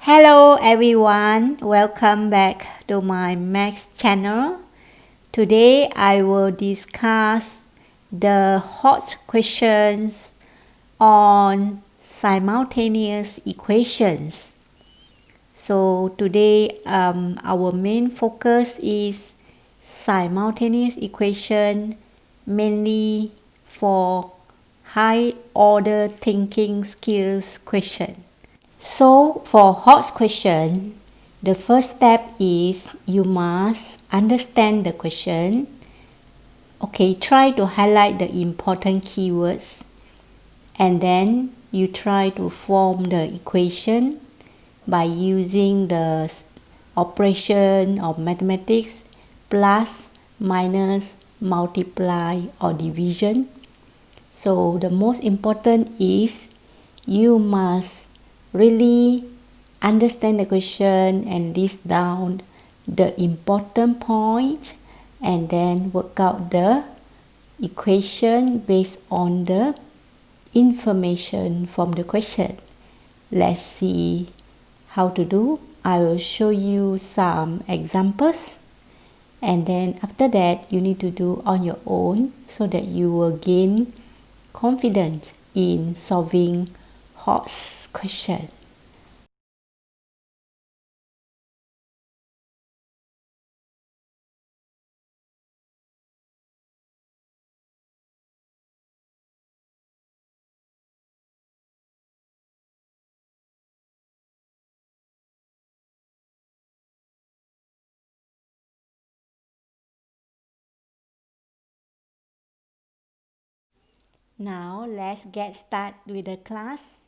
Hello everyone, welcome back to my Max channel. Today I will discuss the hot questions on simultaneous equations. So today our main focus is simultaneous equation, mainly for high order thinking skills question. So for hot question, the first step is you must understand the question. Okay, try to highlight the important keywords and then you try to form the equation by using the operation of mathematics, plus, minus, multiply or division. So the most important is you must really understand the question and list down the important points and then work out the equation based on the information from the question. Let's see how to do. I will show you some examples and then after that you need to do on your own so that you will gain confidence in solving hot question. Now let's get started with the class.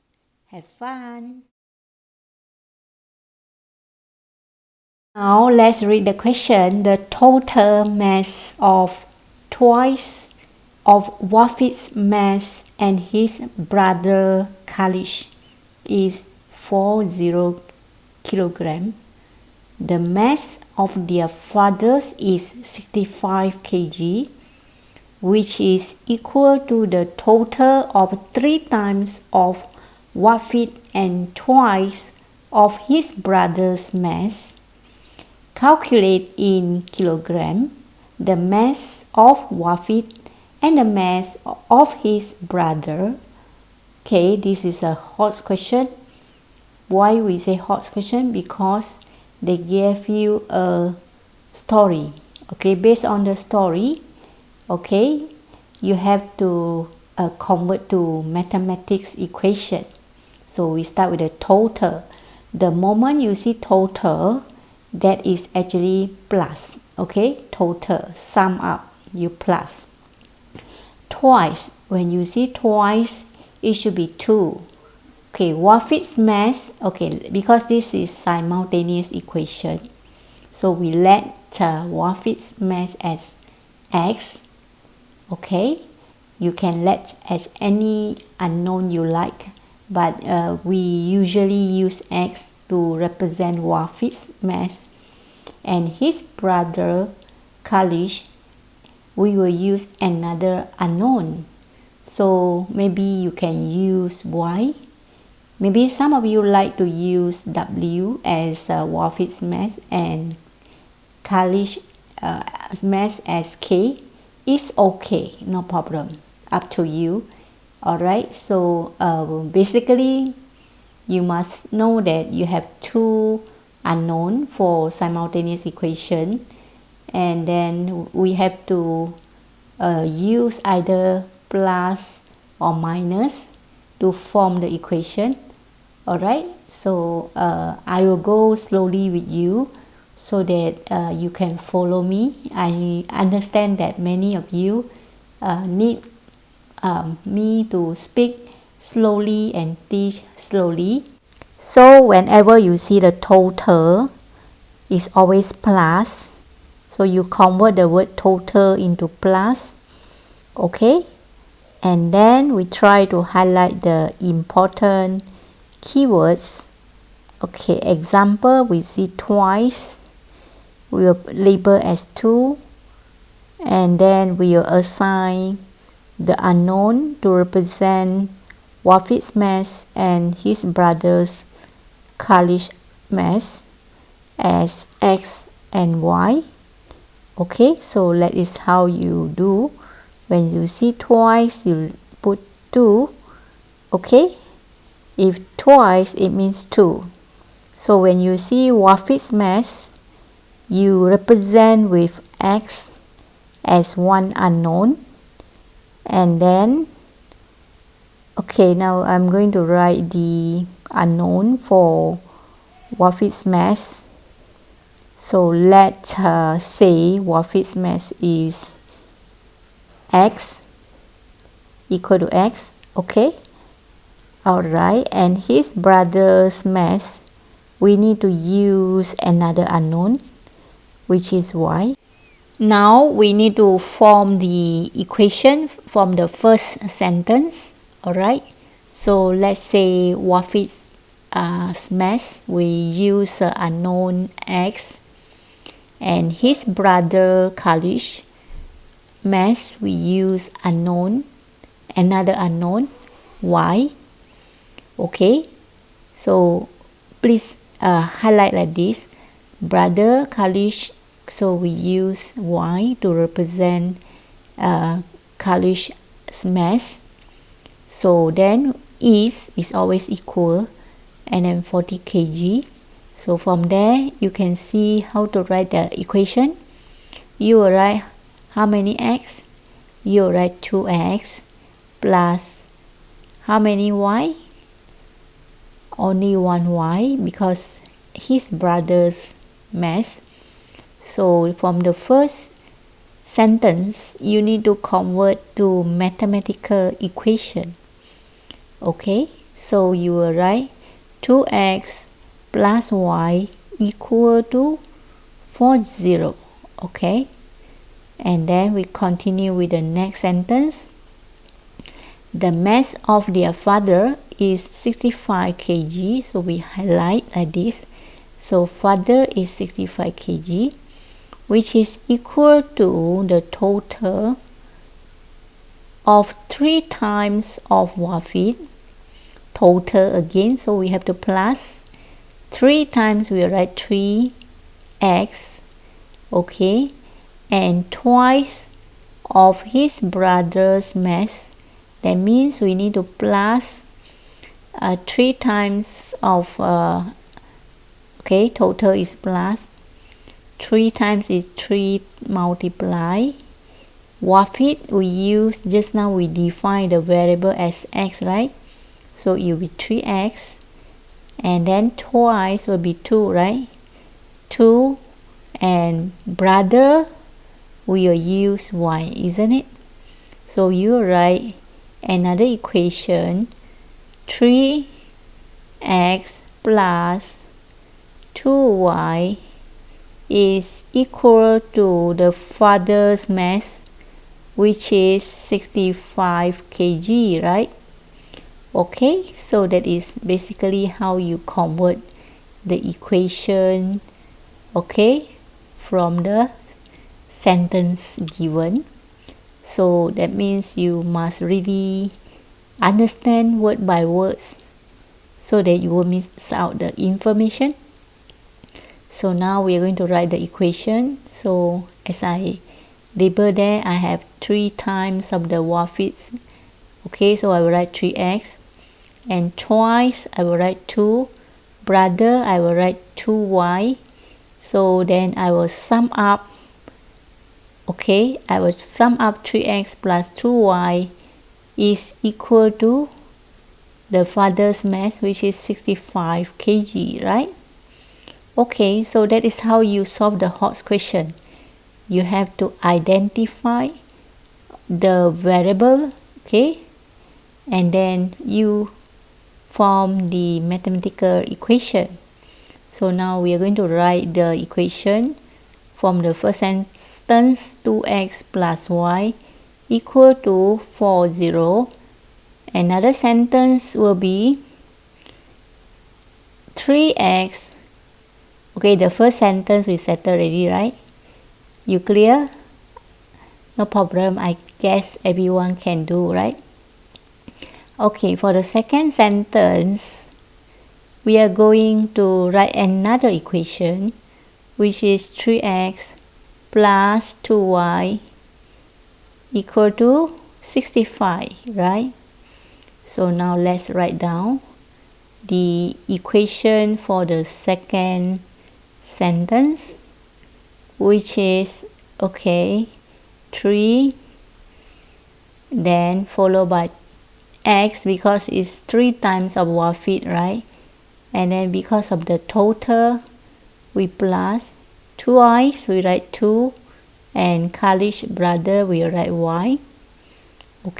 Have fun! Now let's read the question. The total mass of twice of Wafid's mass and his brother Kalish is 40 kg. The mass of their fathers is 65 kg, which is equal to the total of 3 times of Wafid and twice of his brother's mass. Calculate in kilogram the mass of Wafid and the mass of his brother. Okay, this is a hot question. Why we say hot question? Because they gave you a story. Okay, based on the story, okay, you have to convert to mathematics equation. So we start with the total. The moment you see total, that is actually plus. Okay, total, sum up, you plus. Twice, when you see twice, it should be 2. Okay, Wafid's mass, okay, because this is simultaneous equation, so we let Wafid's mass as x. Okay, you can let as any unknown you like, but we usually use x to represent Wafid's mass, and his brother Kalish, we will use another unknown. So maybe you can use y. Maybe some of you like to use w as Wafid's mass and Kalish mass as k. It's okay, no problem, up to you. Alright, so basically you must know that you have 2 unknown for simultaneous equation, and then we have to use either plus or minus to form the equation. Alright, so I will go slowly with you so that you can follow me. I understand that many of you need me to speak slowly and teach slowly. So whenever you see the total, it's always plus. So you convert the word total into plus. Okay, and then we try to highlight the important keywords. Okay, example, we see twice, we will label as 2, and then we will assign the unknown to represent Wafid's mass and his brother's Kalish mass as x and y. Okay, so that is how you do. When you see twice, you put 2. Okay, if twice, it means 2. So when you see Wafid's mass, you represent with x as one unknown, and then okay, now I'm going to write the unknown for Wafid's mass. So let's say Wafid's mass is x equal to x. Okay, alright, and his brother's mass, we need to use another unknown, which is y. Now we need to form the equation from the first sentence. Alright, so let's say Wafid's mass, we use unknown x, and his brother Kalish mass, we use another unknown y. Okay, so please highlight like this, brother Kalish, so we use y to represent Kalish's mass. So then is always equal, and then 40 kg. So from there you can see how to write the equation. You will write how many x? You will write 2x plus how many y? Only one y, because his brother's mass. So from the first sentence, you need to convert to mathematical equation. Okay, so you will write 2x plus y equal to 40. Okay, and then we continue with the next sentence. The mass of their father is 65 kg, so we highlight like this. So father is 65 kg, which is equal to the total of 3 times of Wafid. Total again, so we have to plus 3 times, we write 3x, okay, and twice of his brother's mass. That means we need to plus 3 times of okay, total is plus 3 times is 3 multiply Wafid. We use just now, we define the variable as x, right? So it will be 3x, and then twice will be 2, right? 2, and brother we will use y, isn't it? So you write another equation, 3x plus 2y is equal to the father's mass, which is 65 kg, right? Okay, so that is basically how you convert the equation, okay, from the sentence given. So that means you must really understand word by words so that you will miss out the information. So now we are going to write the equation. So as I label there, I have 3 times of the Wafid's. Okay, so I will write 3x, and twice I will write 2. Brother, I will write 2y. So then I will sum up. Okay, I will sum up 3x plus 2y is equal to the father's mass, which is 65 kg, right? Okay, so that is how you solve the HOTS question. You have to identify the variable, okay, and then you form the mathematical equation. So now we are going to write the equation from the first sentence, 2x plus y equal to 40. Another sentence will be 3x. Okay, the first sentence we settled already, right? You clear? No problem, I guess everyone can do, right? Okay, for the second sentence, we are going to write another equation, which is 3x plus 2y equal to 65, right? So now let's write down the equation for the second sentence, which is 3, then followed by x because it's 3 times of Wafid, right? And then because of the total, we plus 2i's, we write 2, and Khalish's brother, we write y.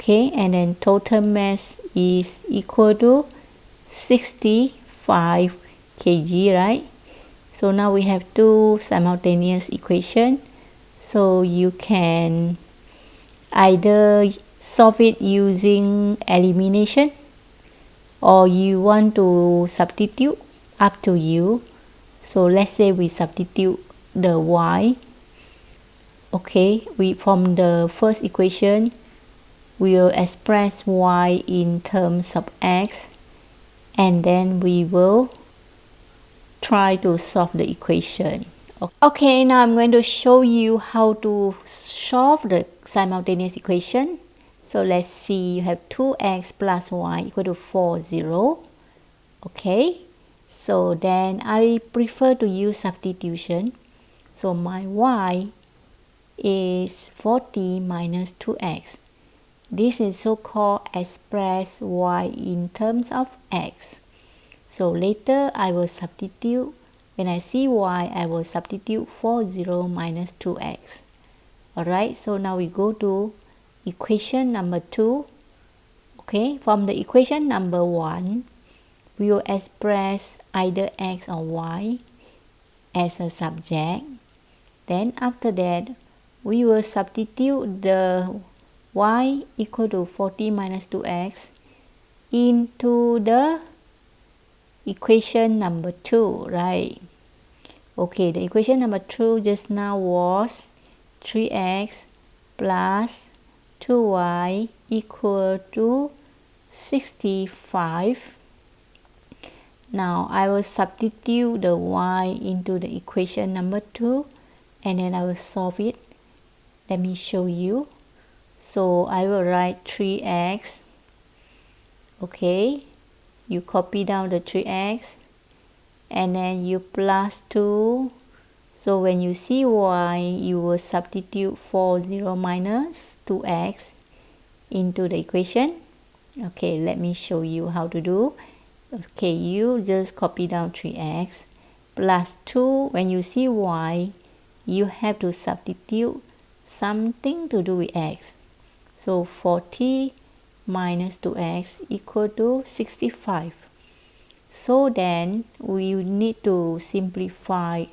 And then total mass is equal to 65 kg, right? So now we have two simultaneous equations. So you can either solve it using elimination, or you want to substitute, up to you. So let's say we substitute the y. From the first equation, we will express y in terms of x, and then we will try to solve the equation. Okay, now I'm going to show you how to solve the simultaneous equation. So let's see, you have 2x plus y equal to 40. So then I prefer to use substitution. So my y is 40 minus 2x. This is so-called express y in terms of x. So later I will substitute. When I see y, I will substitute 40 minus 2x. Alright, so now we go to equation number 2. From the equation number 1, we will express either x or y as a subject. Then after that, we will substitute the y equal to 40 minus 2x into the equation number 2, right? The equation number 2 just now was 3x plus 2y equal to 65. Now I will substitute the y into the equation number 2, and then I will solve it. Let me show you. So I will write 3x. You copy down the 3x, and then you plus 2. So when you see y, you will substitute 40 minus 2x into the equation. Let me show you how to do. You just copy down 3x plus 2. When you see y, you have to substitute something to do with x. So 40 minus 2x equal to 65. So then we need to simplify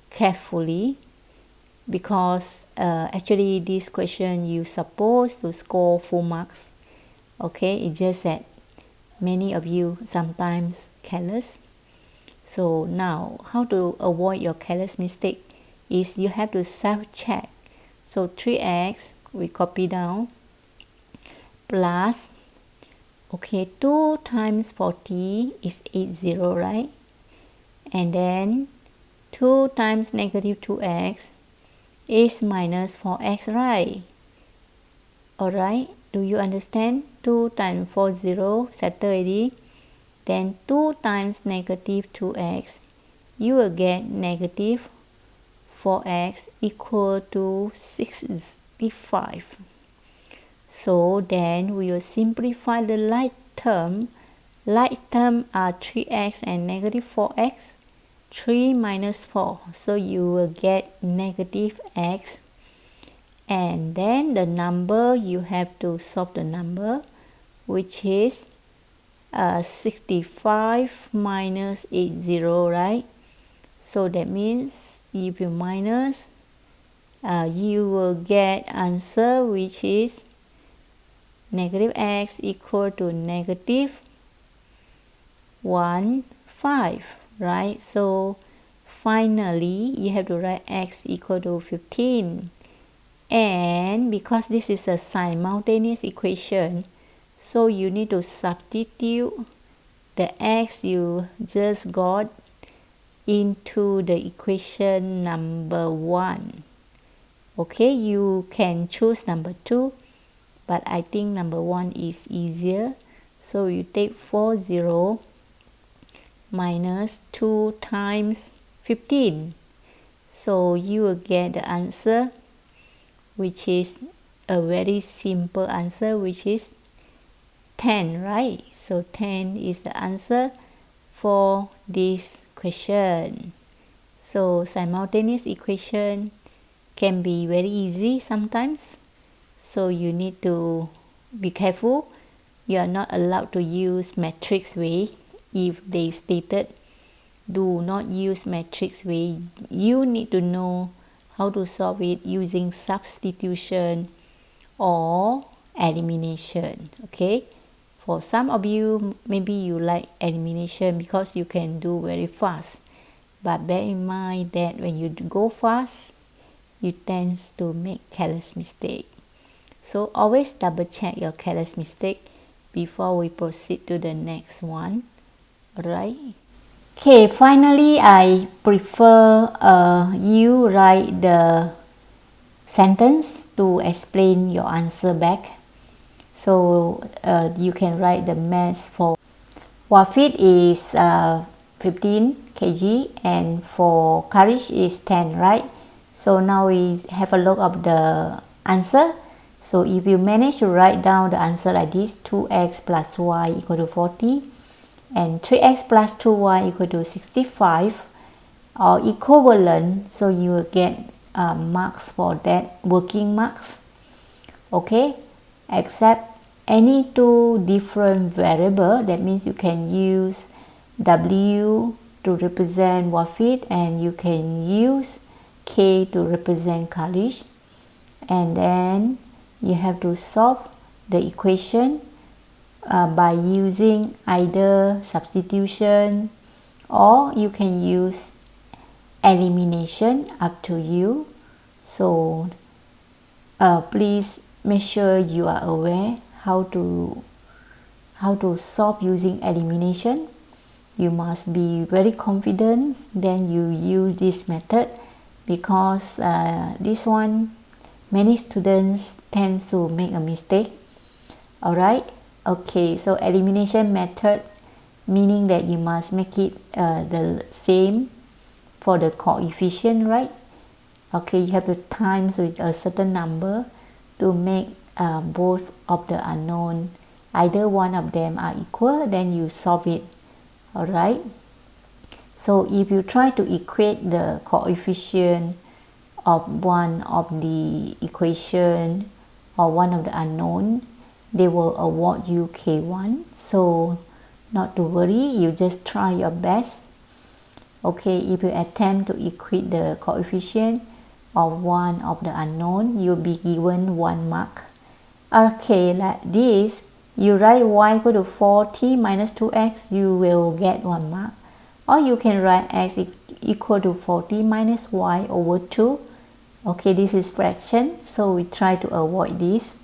carefully, because actually this question you supposed to score full marks. It's just that many of you sometimes careless. So now how to avoid your careless mistake is you have to self-check. So 3x we copy down plus 2 times 40 is 80, right? And then 2 times negative 2x is minus 4x, right? Alright, do you understand? 2 times 40, settle already. Then 2 times negative 2x, you will get negative 4x equal to 65. So then we will simplify the like term. Like term are 3x and negative 4x. 3 minus 4. So you will get negative x. And then the number, you have to solve the number, which is 65 minus 80, right? So that means if you minus, you will get answer, which is negative x equal to negative 1, 5, right? So finally you have to write x equal to 15. And because this is a simultaneous equation, so you need to substitute the x you just got into the equation number 1. Okay, you can choose number 2, but I think number 1 is easier. So you take 40 minus 2 times 15. So you will get the answer, which is a very simple answer, which is 10, right? So 10 is the answer for this question. So simultaneous equation can be very easy sometimes. So you need to be careful. You are not allowed to use matrix way. If they stated do not use matrix way, you need to know how to solve it using substitution or elimination. Okay, for some of you, maybe you like elimination because you can do very fast, but bear in mind that when you go fast, you tend to make careless mistake. So always double check your careless mistake before we proceed to the next one. Alright. Okay, finally I prefer you write the sentence to explain your answer back. So you can write the mass for Wafid is 15 kg and for Karish is 10, right? So now we have a look at the answer. So if you manage to write down the answer like this, 2x plus y equal to 40 and 3x plus 2y equal to 65 or equivalent, so you will get marks for that, working marks. Okay, except any two different variable, that means you can use w to represent Wafid and you can use k to represent Kalish, and then you have to solve the equation by using either substitution or you can use elimination, up to you. So please make sure you are aware how to solve using elimination. You must be very confident then you use this method, because this one many students tend to make a mistake. Alright, okay, so elimination method meaning that you must make it the same for the coefficient, right? Okay, you have to times with a certain number to make both of the unknown, either one of them are equal, then you solve it. Alright, so if you try to equate the coefficient of one of the equation or one of the unknown, they will award you K1. So not to worry, you just try your best. Okay, if you attempt to equate the coefficient of one of the unknown, you'll be given 1 mark. Okay, like this, you write y equal to 40 minus 2x, you will get 1 mark. Or you can write x equal to 40 minus y over 2. Okay, this is fraction, so we try to avoid this.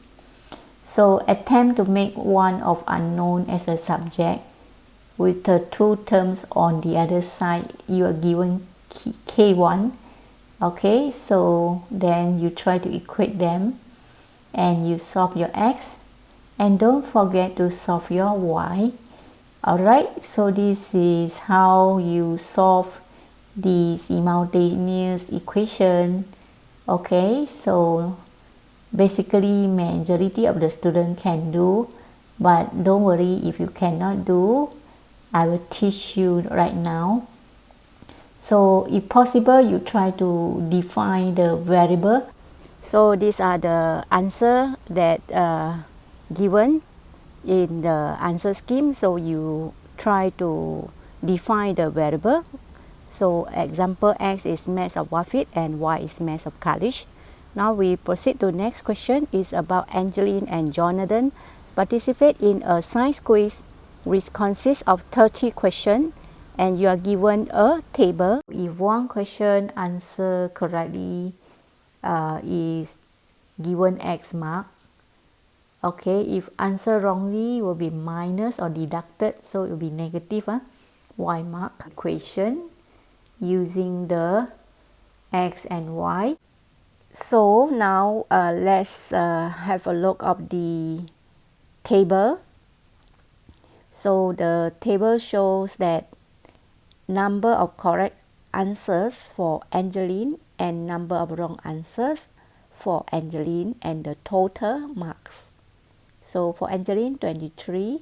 So attempt to make one of unknown as a subject with the two terms on the other side. You are given K1. Okay, so then you try to equate them and you solve your x, and don't forget to solve your y. Alright, so this is how you solve the simultaneous equation. Okay, so basically majority of the student can do, but don't worry if you cannot do, I will teach you right now. So if possible, you try to define the variable. So these are the answer that given in the answer scheme. So you try to define the variable. So example, x is mass of Wafid and y is mass of Kalish. Now we proceed to next question. Is about Angeline and Jonathan participate in a science quiz which consists of 30 questions, and you are given a table. If one question answer correctly is given X mark. Okay, if answer wrongly will be minus or deducted, so it will be negative. Y mark equation using the x and y. So now let's have a look of the table. So the table shows that number of correct answers for Angeline and number of wrong answers for Angeline and the total marks. So for Angeline 23,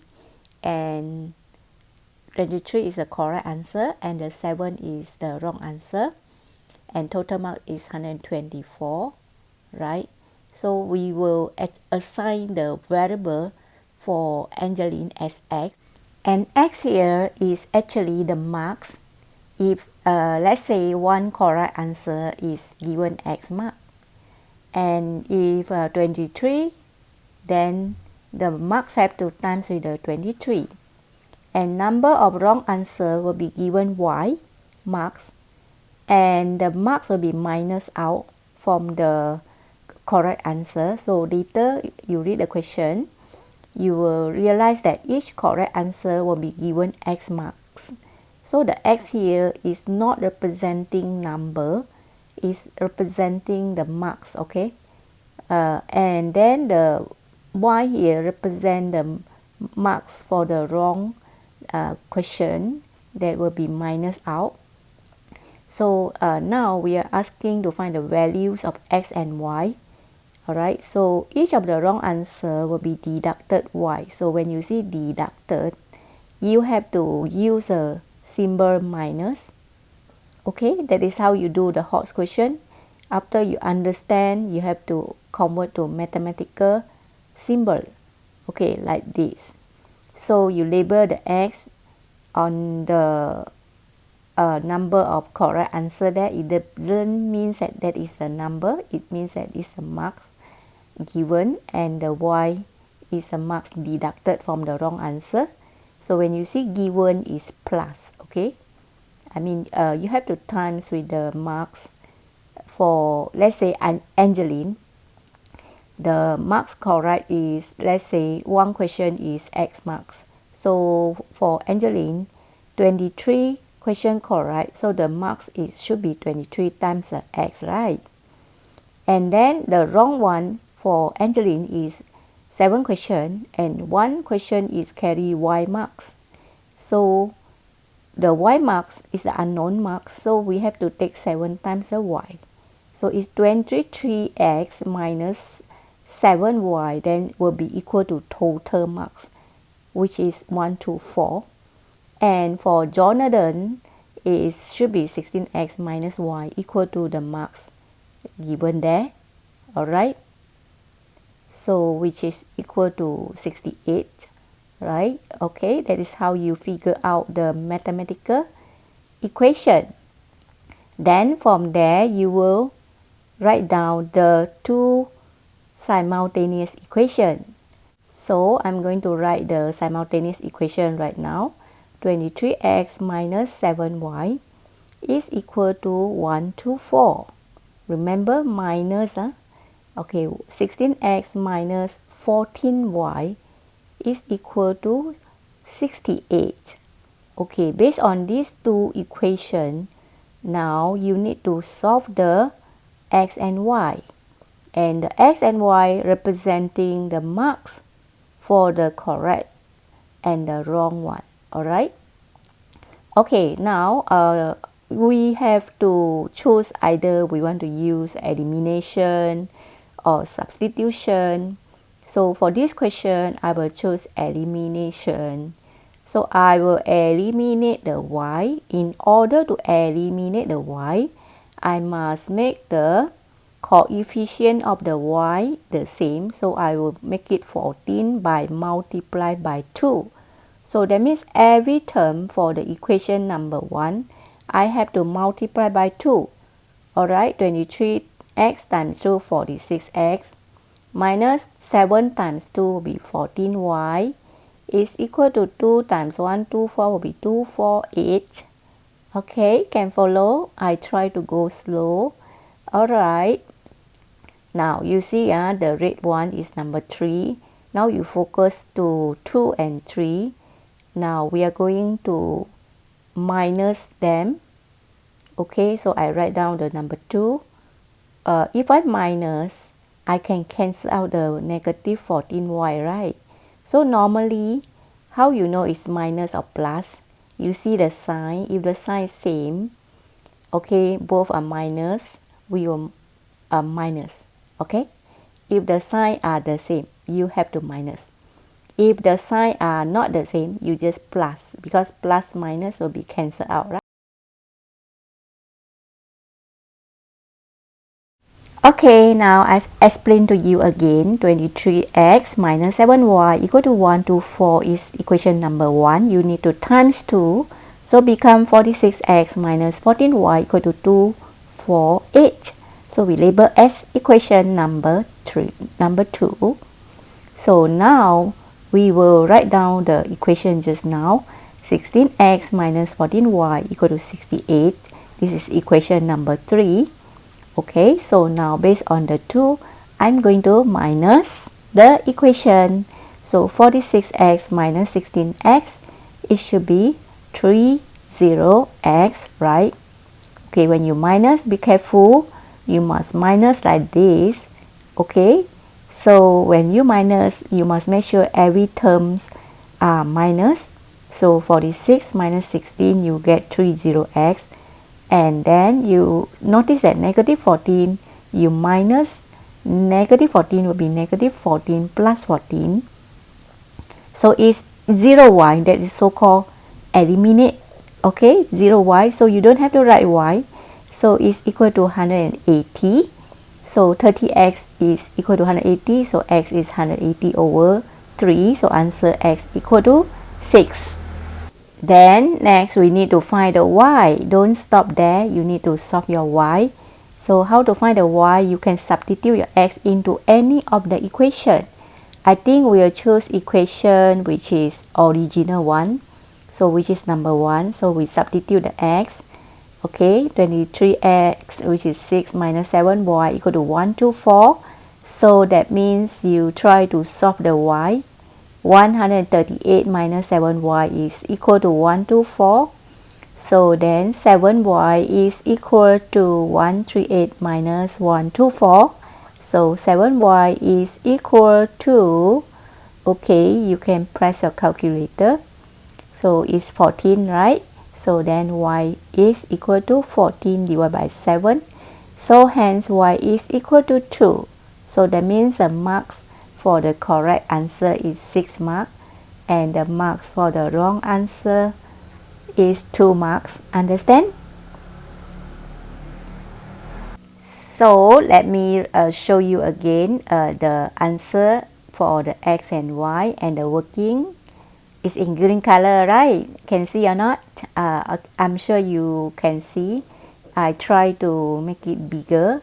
and 23 is the correct answer and the 7 is the wrong answer, and total mark is 124, right? So we will assign the variable for Angeline as x, and x here is actually the marks. If let's say one correct answer is given x mark, and if 23, then the marks have to times with the 23, and number of wrong answer will be given y marks, and the marks will be minus out from the correct answer. So later you read the question, you will realize that each correct answer will be given x marks. So the x here is not representing number, is representing the marks, okay? And then the y here represent the marks for the wrong question, that will be minus out. So now we are asking to find the values of x and y. Alright, so each of the wrong answer will be deducted y. So when you see deducted, you have to use a symbol minus. Okay, that is how you do the Hodge question. After you understand, you have to convert to mathematical symbol. Okay, like this. So you label the x on the number of correct answer there. It doesn't mean that that is a number, it means that it's a marks given, and the y is a marks deducted from the wrong answer. So when you see given is plus, okay, I mean you have to times with the marks. For let's say Angeline, the marks correct is, let's say one question is x marks. So for Angeline, 23 question correct, so the marks is should be 23 times the x, right? And then the wrong one for Angeline is 7 question, and 1 question is carry y marks. So the y marks is the unknown marks, so we have to take 7 times the y. So it's 23x minus 7y, then will be equal to total marks, which is 124. And for Jonathan, it should be 16x minus y equal to the marks given there. Alright, so which is equal to 68, right? Okay, that is how you figure out the mathematical equation. Then from there you will write down the two simultaneous equation. So I'm going to write the simultaneous equation right now. 23x minus 7y is equal to 124. Remember minus, okay, 16x minus 14y is equal to 68. Okay, based on these two equations, now you need to solve the x and y. And the x and y representing the marks for the correct and the wrong one. Alright? Okay, now we have to choose either we want to use elimination or substitution. So for this question, I will choose elimination. So I will eliminate the y. In order to eliminate the y, I must make the coefficient of the y the same. So I will make it 14 by multiply by 2. So that means every term for the equation number 1, I have to multiply by 2. Alright, 23x times 2, 46x, minus 7 times 2 will be 14y, is equal to 2 times 124 will be 248. Okay, can follow? I try to go slow. Alright, now you see the red one is number 3. Now you focus to 2 and 3. Now we are going to minus them. Okay, so I write down the number 2. If I minus, I can cancel out the negative 14y, right? So normally, how you know it's minus or plus? You see the sign. If the sign is same, okay, both are minus, we will minus. Okay, if the sign are the same, you have to minus. If the sign are not the same, you just plus, because plus minus will be cancelled out, right? Okay, now I explain to you again. 23x minus 7y equal to 124 is equation number 1. You need to times 2. So become 46x minus 14y equal to 248. So we label as equation number 2. So now we will write down the equation just now. 16x minus 14y equal to 68. This is equation number 3. Okay, so now based on the 2, I'm going to minus the equation. So 46x minus 16x, it should be 30x, right? Okay, when you minus, be careful. You must minus like this. Okay, so when you minus, you must make sure every terms are minus. So 46 minus 16, you get 30x. And then you notice that negative 14, you minus negative 14 will be negative 14 plus 14. So it's 0y, that is so-called eliminate. Okay, 0y, so you don't have to write y. So it's equal to 180. So 30x is equal to 180, so x is 180 over 3. So answer x equal to 6. Then next we need to find the y. Don't stop there, you need to solve your y. So how to find the y? You can substitute your x into any of the equation. I think we'll choose equation which is original one. So which is number 1. So we substitute the x. Okay, 23x which is 6 minus 7y equal to 124. So that means you try to solve the y. 138 minus 7y is equal to 124. So then 7y is equal to 138 minus 124. So 7y is equal to, okay, you can press your calculator. So it's 14, right? So then y is equal to 14 divided by 7. So hence y is equal to 2. So that means the marks for the correct answer is 6 marks, and the marks for the wrong answer is 2 marks. Understand? So let me show you again the answer for the x and y, and the working is in green color, right? Can see or not? I'm sure you can see. I try to make it bigger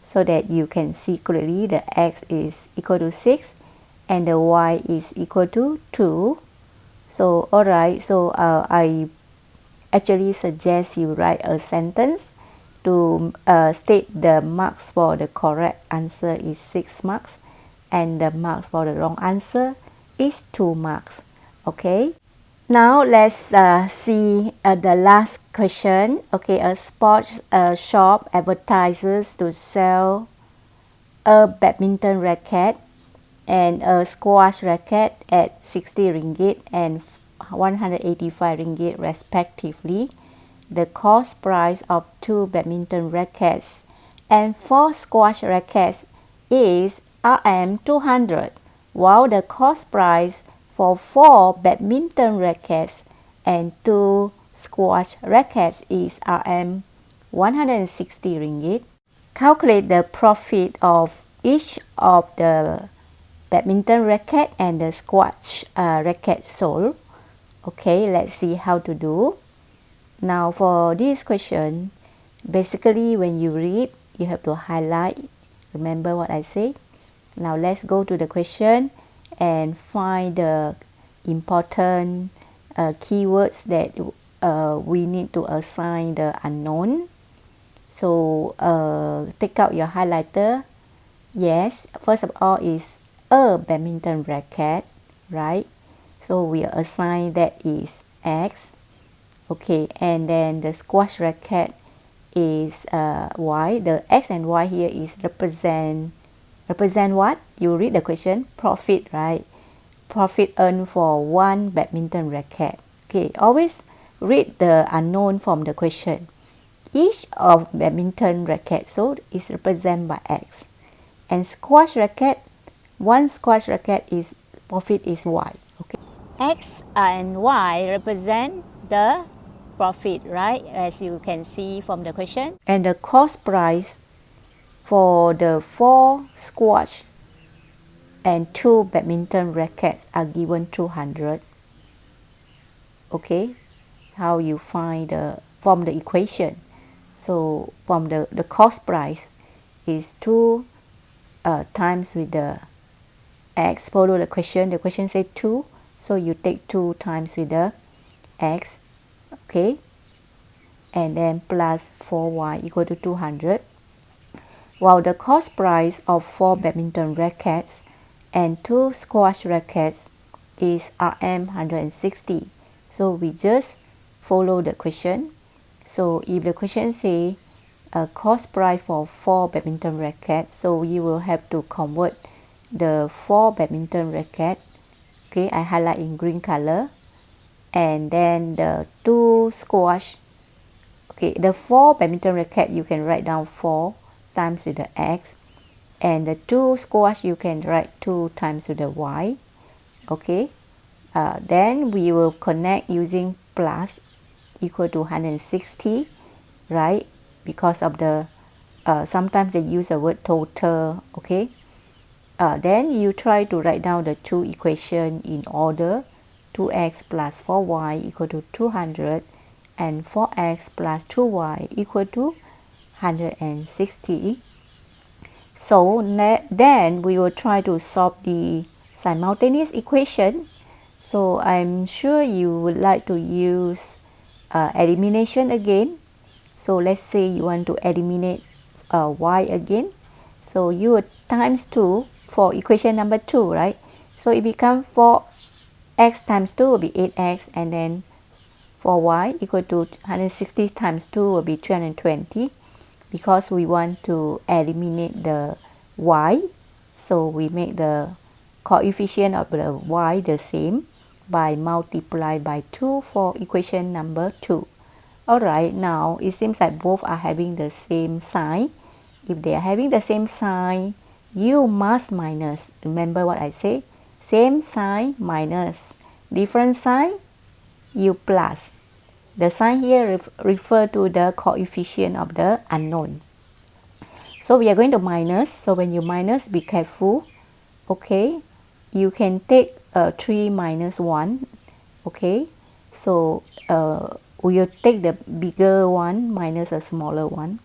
so that you can see clearly. The x is equal to 6 and the y is equal to 2. So alright, so I actually suggest you write a sentence to state the marks for the correct answer is 6 marks and the marks for the wrong answer is 2 marks. Okay, now let's see the last question. Okay, a sports shop advertises to sell a badminton racket and a squash racket at 60 ringgit and 185 ringgit respectively. The cost price of 2 badminton rackets and 4 squash rackets is Rm 200, while the cost price for 4 badminton rackets and 2 squash rackets is Rm 160 ringgit. Calculate the profit of each of the badminton racket and the squash racket sold. Okay, let's see how to do. Now for this question, basically when you read, you have to highlight. Remember what I say? Now let's go to the question and find the important keywords that we need to assign the unknown. So take out your highlighter. Yes, first of all is a badminton racket, right? So we assign that is X. Okay, and then the squash racket is Y. The X and Y here is represent what? You read the question, profit, right? Profit earned for one badminton racket. Okay, always read the unknown from the question. Each of badminton racket, so is represented by X. And squash racket, one squash racket is profit is Y. Okay, X and Y represent the profit, right? As you can see from the question. And the cost price for the 4 squash and 2 badminton rackets are given 200. Okay, how you find from the equation. So from the cost price is 2 times with the X. Follow the question says 2, so you take 2 times with the X. Okay, and then plus 4Y equal to 200. While the cost price of 4 badminton rackets and 2 squash rackets is Rm 160. So we just follow the question. So if the question say cost price for 4 badminton rackets, so you will have to convert the 4 badminton racket. Okay, I highlight in green color, and then the 2 squash. Okay, the 4 badminton racket you can write down 4 times with the X, and the 2 squash you can write 2 times with the Y. Okay, then we will connect using plus equal to 160, right? Because of the sometimes they use the word total. Okay, then you try to write down the 2 equation in order. 2x plus 4y equal to 200 and 4x plus 2y equal to 160. So then we will try to solve the simultaneous equation. So I'm sure you would like to use elimination again. So let's say you want to eliminate y again. So you would times 2 for equation number 2, right? So it becomes 4x times 2 will be 8x, and then for y equal to 160 times 2 will be 320, because we want to eliminate the y. So we make the coefficient of the y the same by multiply by 2 for equation number 2. Alright, now it seems like both are having the same sign. If they are having the same sign, you must minus. Remember what I say? Same sign minus. Different sign, you plus. The sign here refer to the coefficient of the unknown. So we are going to minus. So when you minus, be careful. Okay, you can take 3 minus 1. Okay, so we will take the bigger one minus a smaller one.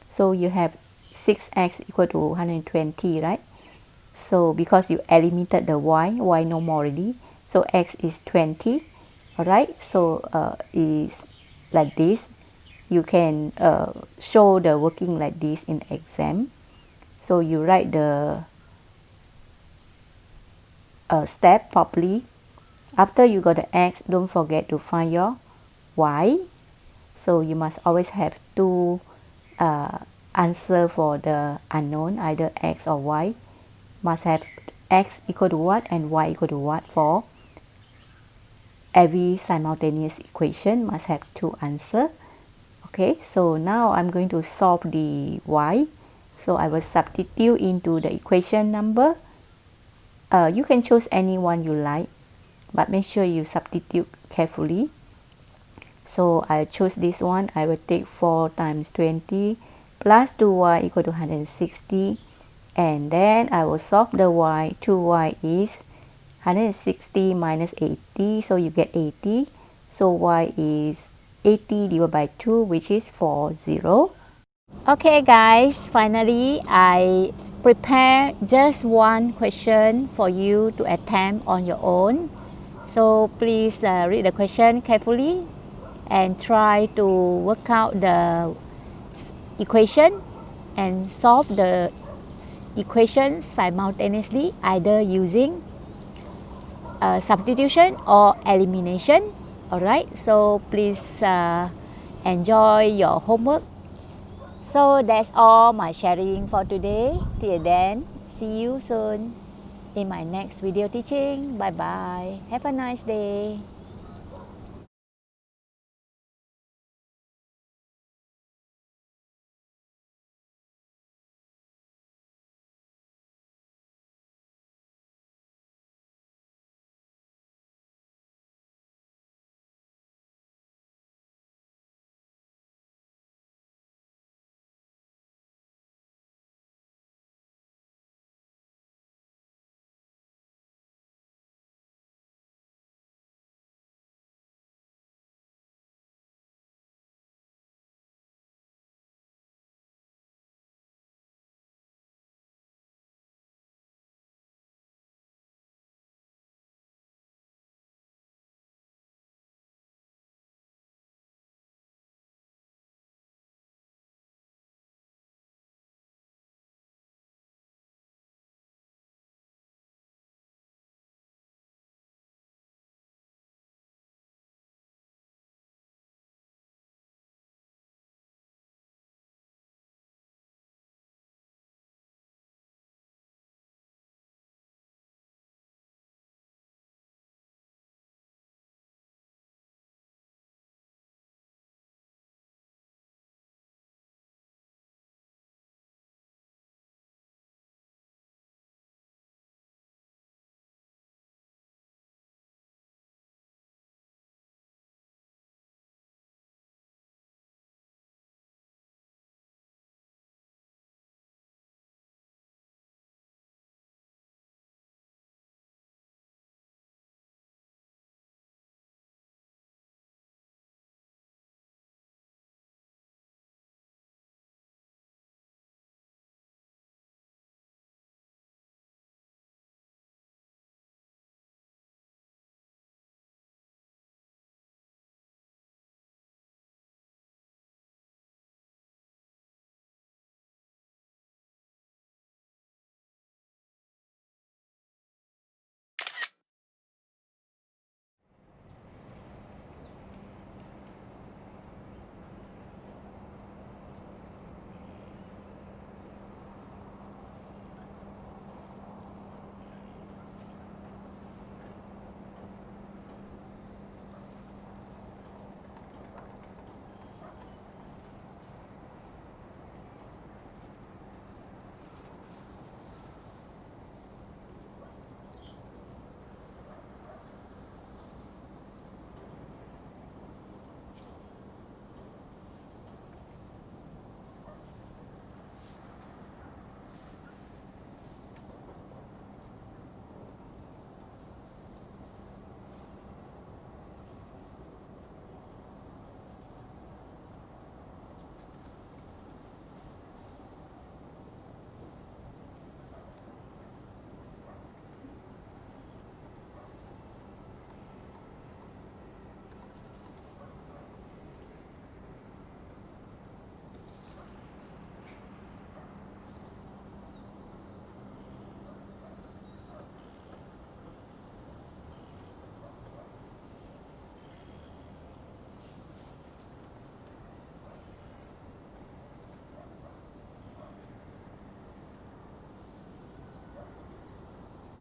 So you have 6x equal to 120, right? So because you eliminated the y no more already. So x is 20. Alright, so is like this. You can show the working like this in exam. So you write the step properly. After you got the x, don't forget to find your y. So you must always have 2 answer for the unknown, either x or y. Must have x equal to what and y equal to what. For every simultaneous equation must have 2 answer. Okay, so now I'm going to solve the y. So I will substitute into the equation number. You can choose any one you like, but make sure you substitute carefully. So I choose this one. I will take 4 times 20 plus 2y equal to 160, and then I will solve the y. 2y is 160 minus 80, so you get 80. So y is 80 divided by 2, which is 40. Okay guys, finally I prepare just one question for you to attempt on your own. So please read the question carefully and try to work out the equation and solve the equations simultaneously, either using substitution or elimination. Alright, so please enjoy your homework. So that's all my sharing for today. Till then, see you soon in my next video teaching. Bye bye. Have a nice day.